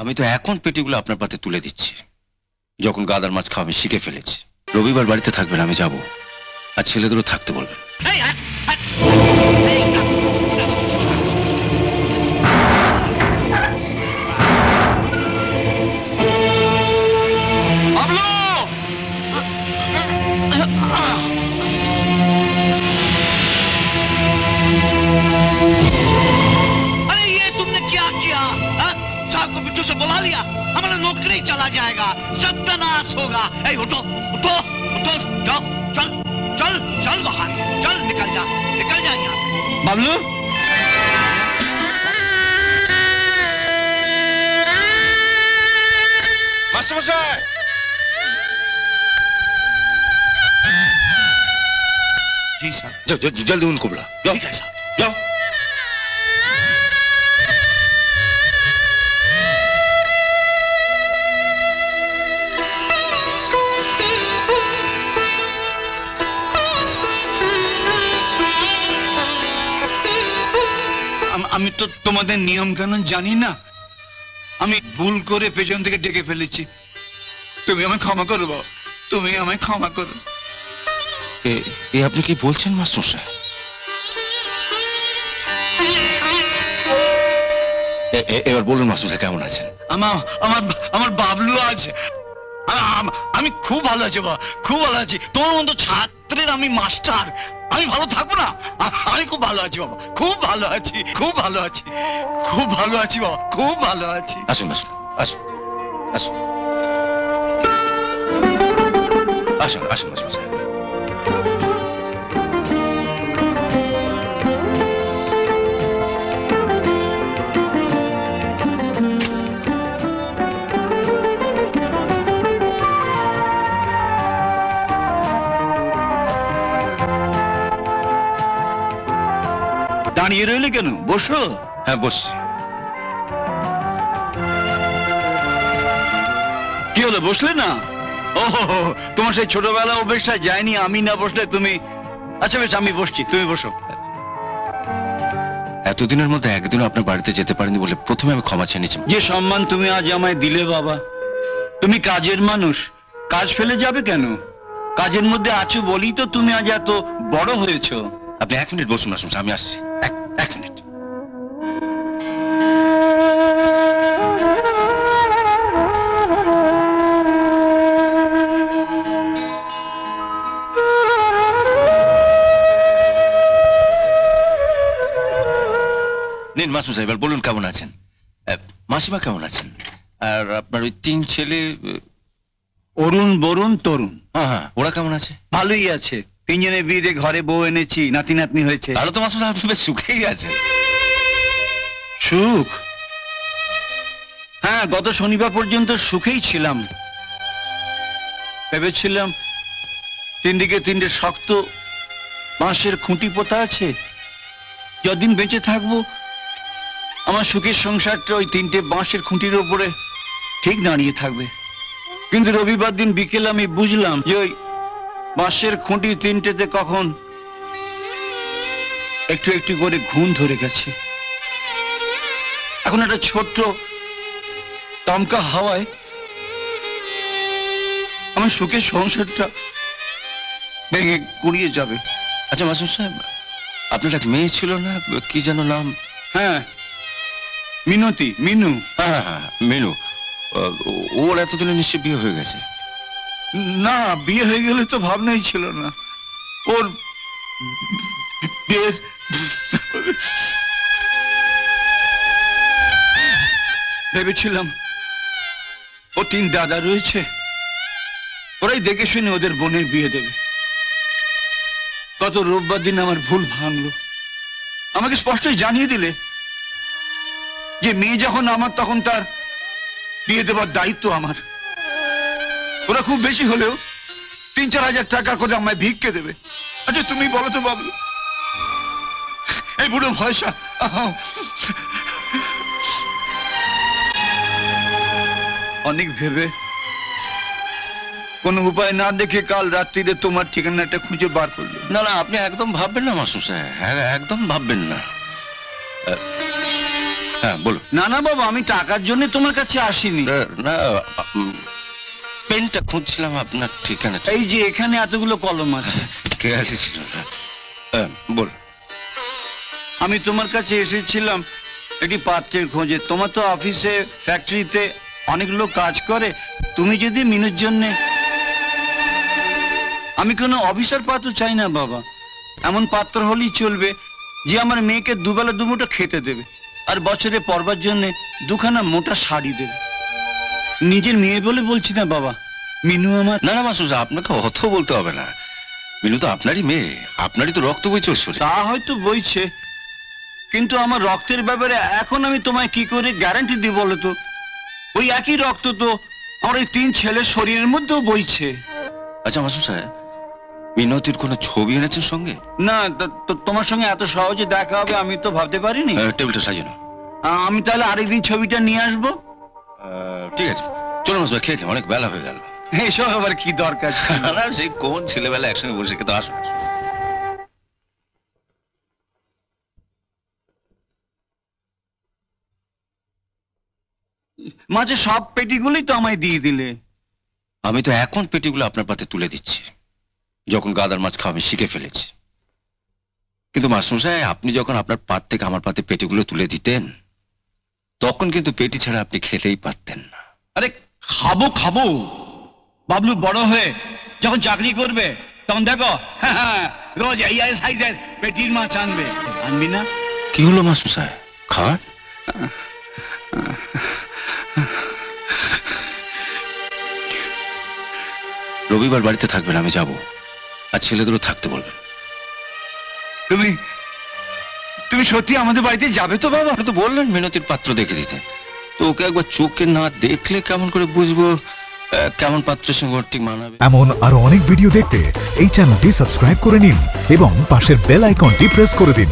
আমি তো এখন পেটিগুলো আপনার পাতে তুলে দিচ্ছি। যখন গাদার মাছ খাওয়া আমি শিখে ফেলেছি। রবিবার বাড়িতে থাকবেন, আমি যাব, আর ছেলেদেরও থাকতে বলবেন। साहब को बिच्छू से बुला लिया, हमारा नौकरी चला जाएगा, सत्यानाश होगा। उठो उठो उठो, जाओ, चल चल चल बाहर, चल निकल जा यहाँ से। बाबलू, मास्टर जी सर। जाओ जल्दी उनको बुला। ठीक है साहब। जाओ। আমি তো তোমাদের নিয়ম কানুন জানি না, আমি ভুল করে পেছন থেকে ডেকে ফেলেছি। তুমি আমায় ক্ষমা করো বাবা, তুমি আমায় ক্ষমা করো। আপনি কি বলছেন মাস্টার সাহেব? এবার বলুন মাস্টার সাহেব কেমন আছেন? আমার আমার আমার বাবলু আছে, আমি খুব ভালো আছি বাবা, খুব ভালো আছি। তোমার মতো ছাত্রের আমি মাস্টার, আমি ভালো থাকবো না? আমি খুব ভালো আছি বাবা, খুব ভালো আছি, খুব ভালো আছি, খুব ভালো আছি বাবা, খুব ভালো আছি। আসুন আসুন আসুন আসুন আসুন আসুন আসুন। দাঁড়িয়ে রইলে কেন, বসো। হ্যাঁ বসছি। কি হলো, বসলে না? ও তোমার সেই ছোটবেলা অভ্যেসটা যায়নি, আমি না বসলে তুমি। আচ্ছা বেশ, আমি বসছি, তুমি বসো। এতদিনের মধ্যে একদিনও আপনার বাড়িতে যেতে পারিনি বলে প্রথমে আমি ক্ষমা চেয়ে নিয়েছি। যে সম্মান তুমি আজ আমায় দিলে বাবা, তুমি কাজের মানুষ, কাজ ফেলে যাবে কেন? কাজের মধ্যে আছো বলেই তো তুমি আজ এত বড় হয়েছো। আপনি 1 মিনিট বসুন আসুন, আমি আসছি। এক মিনিট। নিন মাসুম সাহেব, এবার বলুন কেমন আছেন? মাসিমা কেমন আছেন? আর আপনার ওই 3 ছেলে? অরুণ, বরুণ, তরুণ। হ্যাঁ হ্যাঁ, ওরা কেমন আছে? ভালোই আছে, 3 জনের বিয়ে ঘরে বউ এনেছি, নাতি নাতনি হয়েছে। তাহলে তো মাসুম সাহেব আপনি বেশ সুখেই আছেন। সুখ? হ্যাঁ, গত শনিবার পর্যন্ত সুখেই ছিলাম। ভেবেছিলাম 3 দিকে 3টে শক্ত বাঁশের খুঁটি পোতা আছে, যতদিন বেঁচে থাকবো আমার সুখের সংসারটা ওই 3টে বাঁশের খুঁটির উপরে ঠিক দাঁড়িয়ে থাকবে। কিন্তু রবিবার দিন বিকেল আমি বুঝলাম যে ওই বাঁশের খুঁটি 3টেতে কখন একটু একটু করে ঘুণ ধরে গেছে। এখন একটা ছোট্ট দমকা হাওয়ায় আমার সুখের সংসারটা ভেঙে গুড়িয়ে যাবে। আচ্ছা মাসুম সাহেব, আপনার এক মেয়ে ছিল না, কি যেন নাম? হ্যাঁ, মিনতি, মিনু। হ্যাঁ হ্যাঁ মিনু, ওর এতদিনে নিশ্চয়ই বিয়ে হয়ে গেছে। না, বিয়ে হয়ে গেলে তো ভাবনাই ছিল না ওর বিয়ের। ভেবেছিলাম ও 3 দাদা রয়েছে, ওরাই দেখে শুনে ওদের বোনের বিয়ে দেবে। গত রোববার দিন আমার ভুল ভাঙলো, আমাকে স্পষ্টই জানিয়ে দিলে যে মেয়ে যখন আমার তখন তার বিয়ে দেবার দায়িত্ব আমার। ওরা খুব বেশি হলেও 3-4 হাজার টাকা করে আমায় ভিক্ষে দেবে। আচ্ছা তুমি বলো তো বাবলু, এই বুড়ো ভয়সা অনেক ভেবে কোনো উপায় না দেখে কাল রাত্রিরে তোমার ঠিকানাটা খুঁজে বার করলো। না না, আপনি একদম ভাববেন না মাসুম সাহেব, একদম ভাববেন না। হ্যাঁ বলো। না না বাবা, আমি টাকার জন্য তোমার কাছে আসিনি। না পেনটা খুঁজছিলাম আপনার ঠিকানাটা। এই যে এখানে এতগুলো কলম আছে। কে আসছিল? হ্যাঁ বল। আমি তোমার কাছে এসেছিলাম একটি পাত্রের খোঁজে। তোমার তো অফিসে ফ্যাক্টরিতে অনেক লোক কাজ করে, তুমি যদি মিনুর জন্য। আমি কোনো অফিসার পাত্র চাই না বাবা, এমন পাত্র হলেই চলবে যে আমার মেয়েকে দুবেলা দুমুঠো খেতে দেবে, আর বছরে পরবার জন্য দুখানা মোটা শাড়ি দেবে। নিজের মেয়ে বলে বলছি না বাবা, মিনু আমার। না না মাসুদ, আপনাকে অত বলতে হবে না। মিনু তো আপনারই মেয়ে, আপনারই তো রক্ত বইছে ওর শরীরে। তা হয়তো বইছে, কিন্তু আমার রক্তের ব্যাপারে এখন আমি তোমায় কি করে গ্যারান্টি দিই বলো তো? ওই একই রক্ত তো আমার ওই 3 ছেলের শরীরের মধ্যেও বইছে। আচ্ছা মাসুদ সাহেব, মিনতির কোনো ছবি এনেছেন সঙ্গে? না, তোমার সঙ্গে এত সহজে দেখা হবে আমি তো ভাবতে পারিনি। টেবিলটা সাজানো। আমি তাহলে আরেকদিন ছবিটা নিয়ে আসবো। ঠিক আছে, চলো মাসুদ খেয়ে নিই, অনেক বেলা হয়ে গেল। এসব আবার কি দরকার ছিল? না, সেই কোন ছেলেবেলা একসঙ্গে বসে কিন্তু আসো। মাঝে সব পেটিগুলোই তো আমায় দিয়ে দিলে। আমি তো এখন পেটিগুলো আপনার পাতে তুলে দিচ্ছি, যখন গাদার মাছ খাওয়া আমি শিখে ফেলেছি। কিন্তু মাস্টারমশাই, আপনি যখন আপনার পাত থেকে আমার পাতে পেটিগুলো তুলে দিতেন, তখন কিন্তু পেটি ছাড়া আপনি খেতেই পারতেন না। আরে খাবো খাবো, বাবলু বড় হয়ে যখন চাকরি করবে তখন দেখো রোজ এই সাইজের পেটির মাছ আনবে। আনবি না? কি হলো মাস্টারমশাই, খান। রবিবার বাড়িতে থাকবেন, আমি যাব, আর ছেলেদেরও থাকতে বলবেন। তুমি তুমি সত্যি আমাদের বাড়িতে যাবে তো বাবা? আপনি তো বললেন মিনতির পাত্র দেখে দিতে, তো ওকে একবার চোখে না দেখলে কেমন করে বুঝবো কেমন পাত্রের সঙ্গে ওর ঠিক মানাবে। এমন আরো অনেক ভিডিও দেখতে এই চ্যানেলটি সাবস্ক্রাইব করে নিন এবং পাশের বেল আইকনটি প্রেস করে দিন।